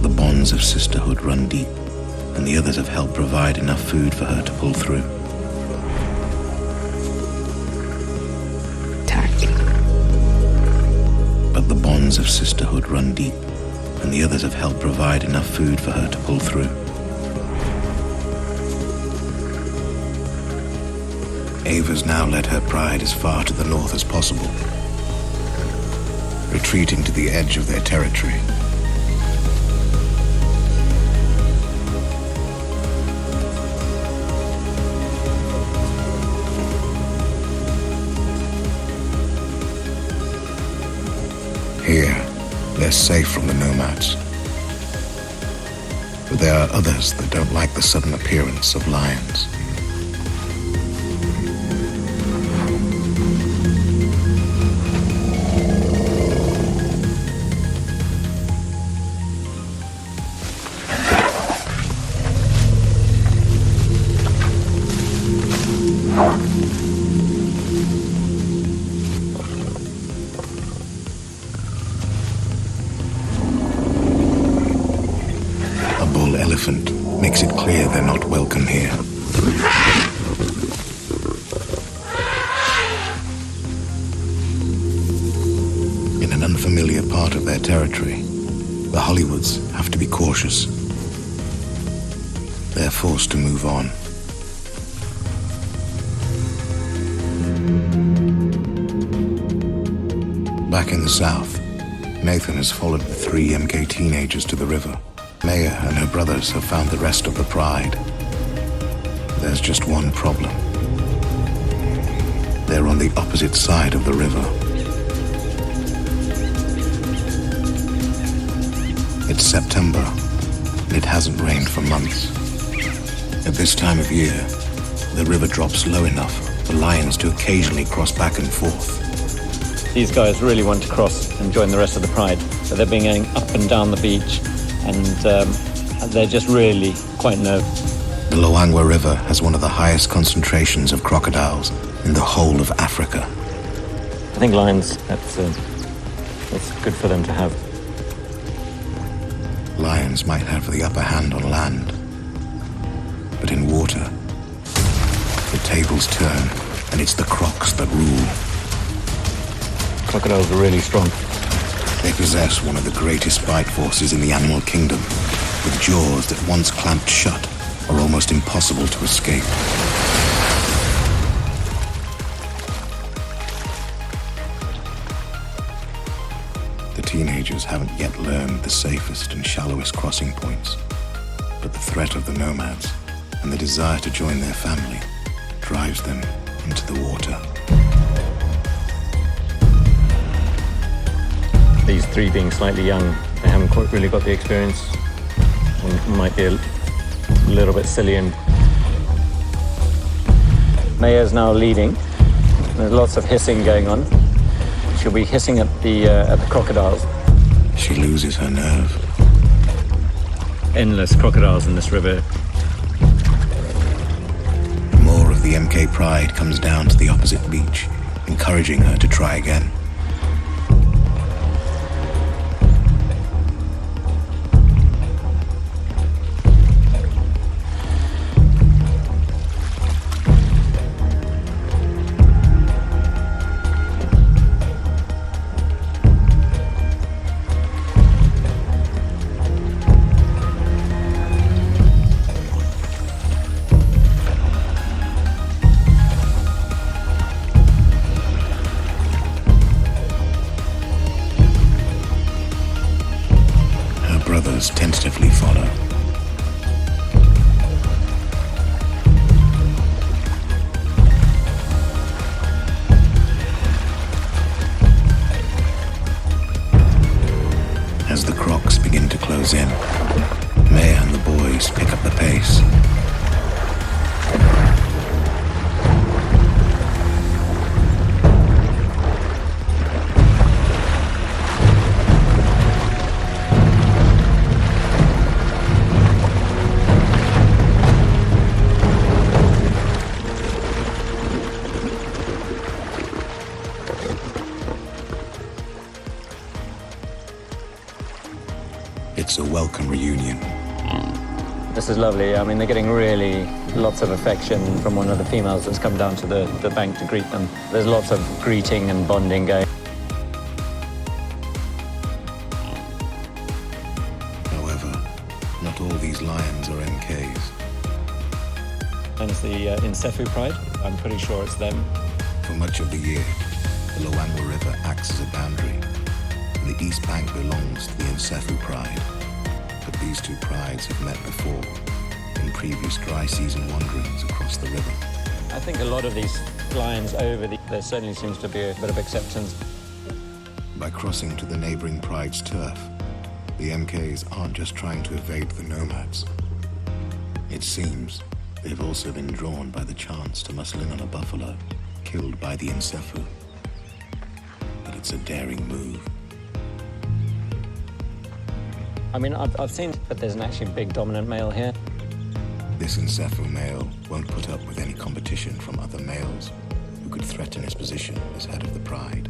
But the bonds of sisterhood run deep, and the others have helped provide enough food for her to pull through. But the bonds of sisterhood run deep, and the others have helped provide enough food for her to pull through. Ava's now led her pride as far to the north as possible, retreating to the edge of their territory. Here, they're safe from the nomads. But there are others that don't like the sudden appearance of lions. Elephant makes it clear they're not welcome here. In an unfamiliar part of their territory, the Hollywoods have to be cautious. They're forced to move on. Back in the south, Nathan has followed the 3 MK teenagers to the river. Maya and her brothers have found the rest of the pride. There's just one problem. They're on the opposite side of the river. It's September, and it hasn't rained for months. At this time of year, the river drops low enough for lions to occasionally cross back and forth. These guys really want to cross and join the rest of the pride, but they're being going up and down the beach, and they're just really quite nervous. The Loangwa River has one of the highest concentrations of crocodiles in the whole of Africa. I think lions, that's good for them to have. Lions might have the upper hand on land, but in water, the tables turn, and it's the crocs that rule. Crocodiles are really strong. They possess one of the greatest bite forces in the animal kingdom, with jaws that once clamped shut are almost impossible to escape. The teenagers haven't yet learned the safest and shallowest crossing points, but the threat of the nomads and the desire to join their family drives them into the water. These 3 being slightly young, they haven't quite really got the experience and might be a little bit silly. And Maya's now leading. There's lots of hissing going on. She'll be hissing at the crocodiles. She loses her nerve. Endless crocodiles in this river. More of the MK pride comes down to the opposite beach, encouraging her to try again. Brothers tentatively follow. As the crocs begin to close in, Maya and the boys pick up the pace. It's it's a welcome reunion. This is lovely. I mean, they're getting really lots of affection from one of the females that's come down to the bank to greet them. There's lots of greeting and bonding going. However, not all these lions are MKs. And it's the Insefu Pride. I'm pretty sure it's them. For much of the year, the Loangwa River acts as a boundary, and the east bank belongs to the Insefu Pride. But these two prides have met before in previous dry season wanderings across the river. I think a lot of these lions there certainly seems to be a bit of acceptance. By crossing to the neighboring pride's turf, the MKs aren't just trying to evade the nomads. It seems they've also been drawn by the chance to muscle in on a buffalo killed by the Insefu. But it's a daring move. I mean, I've seen that there's an actually big dominant male here. This Insefu male won't put up with any competition from other males who could threaten his position as head of the pride.